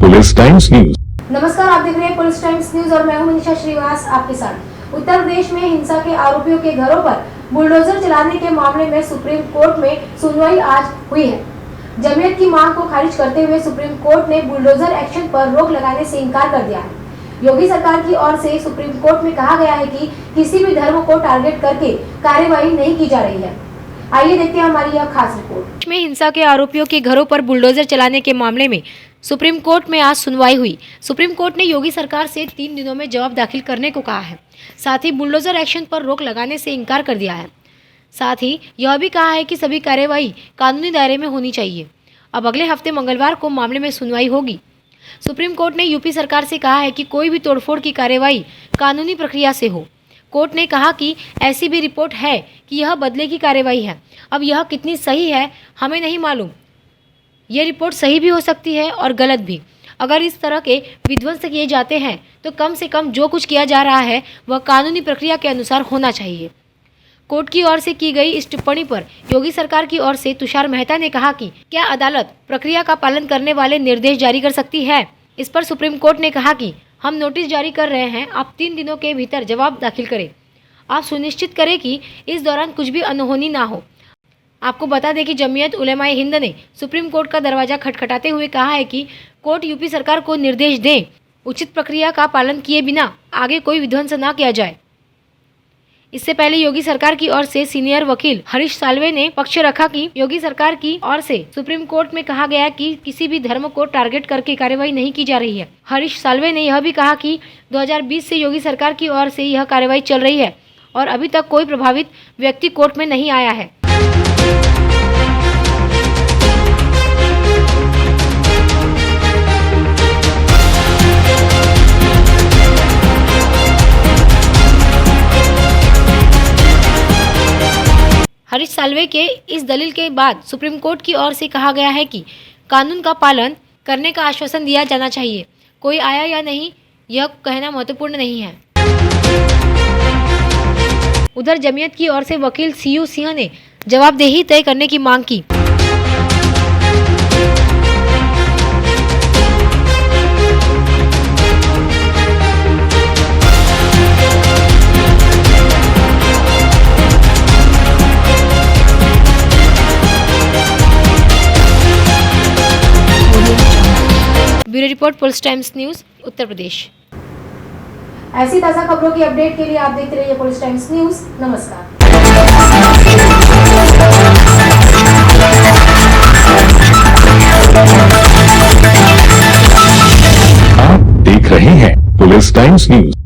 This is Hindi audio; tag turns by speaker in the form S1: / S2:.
S1: Police Times news.
S2: नमस्कार, आप देख रहे हैं पुलिस टाइम्स न्यूज और मैं हूं मनीषा श्रीवास आपके साथ। उत्तर प्रदेश में हिंसा के आरोपियों के घरों पर बुलडोजर चलाने के मामले में सुप्रीम कोर्ट में सुनवाई आज हुई है। जमीयत की मांग को खारिज करते हुए सुप्रीम कोर्ट ने बुलडोजर एक्शन पर रोक लगाने से इनकार कर दिया है। योगी सरकार की ओर से सुप्रीम कोर्ट में कहा गया है कि किसी भी धर्म को टारगेट करके कार्यवाही नहीं की जा रही है। आइए देखते हैं हमारी यह खास रिपोर्ट। में हिंसा के आरोपियों के घरों पर बुलडोजर चलाने के मामले में सुप्रीम कोर्ट में आज सुनवाई हुई। सुप्रीम कोर्ट ने योगी सरकार से 3 दिनों में जवाब दाखिल करने को कहा है। साथ ही बुलडोजर एक्शन पर रोक लगाने से इनकार कर दिया है। साथ ही यह भी कहा है कि सभी कार्यवाही कानूनी दायरे में होनी चाहिए। अब अगले हफ्ते मंगलवार को मामले में सुनवाई होगी। सुप्रीम कोर्ट ने यूपी सरकार से कहा है कि कोई भी तोड़फोड़ की कार्यवाही कानूनी प्रक्रिया से हो। कोर्ट ने कहा कि ऐसी भी रिपोर्ट है कि यह बदले की कार्यवाही है। अब यह कितनी सही है हमें नहीं मालूम। ये रिपोर्ट सही भी हो सकती है और गलत भी। अगर इस तरह के विध्वंस किए जाते हैं तो कम से कम जो कुछ किया जा रहा है वह कानूनी प्रक्रिया के अनुसार होना चाहिए। कोर्ट की ओर से की गई इस टिप्पणी पर योगी सरकार की ओर से तुषार मेहता ने कहा कि क्या अदालत प्रक्रिया का पालन करने वाले निर्देश जारी कर सकती है। इस पर सुप्रीम कोर्ट ने कहा कि हम नोटिस जारी कर रहे हैं, आप 3 दिनों के भीतर जवाब दाखिल करें। आप सुनिश्चित करें कि इस दौरान कुछ भी अनहोनी ना हो। आपको बता दें कि जमीयत उलेमाए हिंद ने सुप्रीम कोर्ट का दरवाजा खटखटाते हुए कहा है कि कोर्ट यूपी सरकार को निर्देश दें, उचित प्रक्रिया का पालन किए बिना आगे कोई विध्वंस न किया जाए। इससे पहले योगी सरकार की ओर से सीनियर वकील हरीश साल्वे ने पक्ष रखा कि योगी सरकार की ओर से सुप्रीम कोर्ट में कहा गया कि किसी भी धर्म को टारगेट करके कार्यवाही नहीं की जा रही है। हरीश साल्वे ने यह भी कहा कि 2020 से योगी सरकार की ओर से यह कार्यवाही चल रही है और अभी तक कोई प्रभावित व्यक्ति कोर्ट में नहीं आया है। हरीश साल्वे के इस दलील के बाद सुप्रीम कोर्ट की ओर से कहा गया है कि कानून का पालन करने का आश्वासन दिया जाना चाहिए। कोई आया या नहीं यह कहना महत्वपूर्ण नहीं है। उधर जमीयत की ओर से वकील सीयू सिंह ने जवाबदेही तय करने की मांग की। Bureau report Police Times News Uttar Pradesh. ऐसी ताज़ा खबरों की अपडेट के लिए आप देखते रहिए पुलिस टाइम्स न्यूज। नमस्कार।
S1: आप देख रहे हैं पुलिस टाइम्स न्यूज।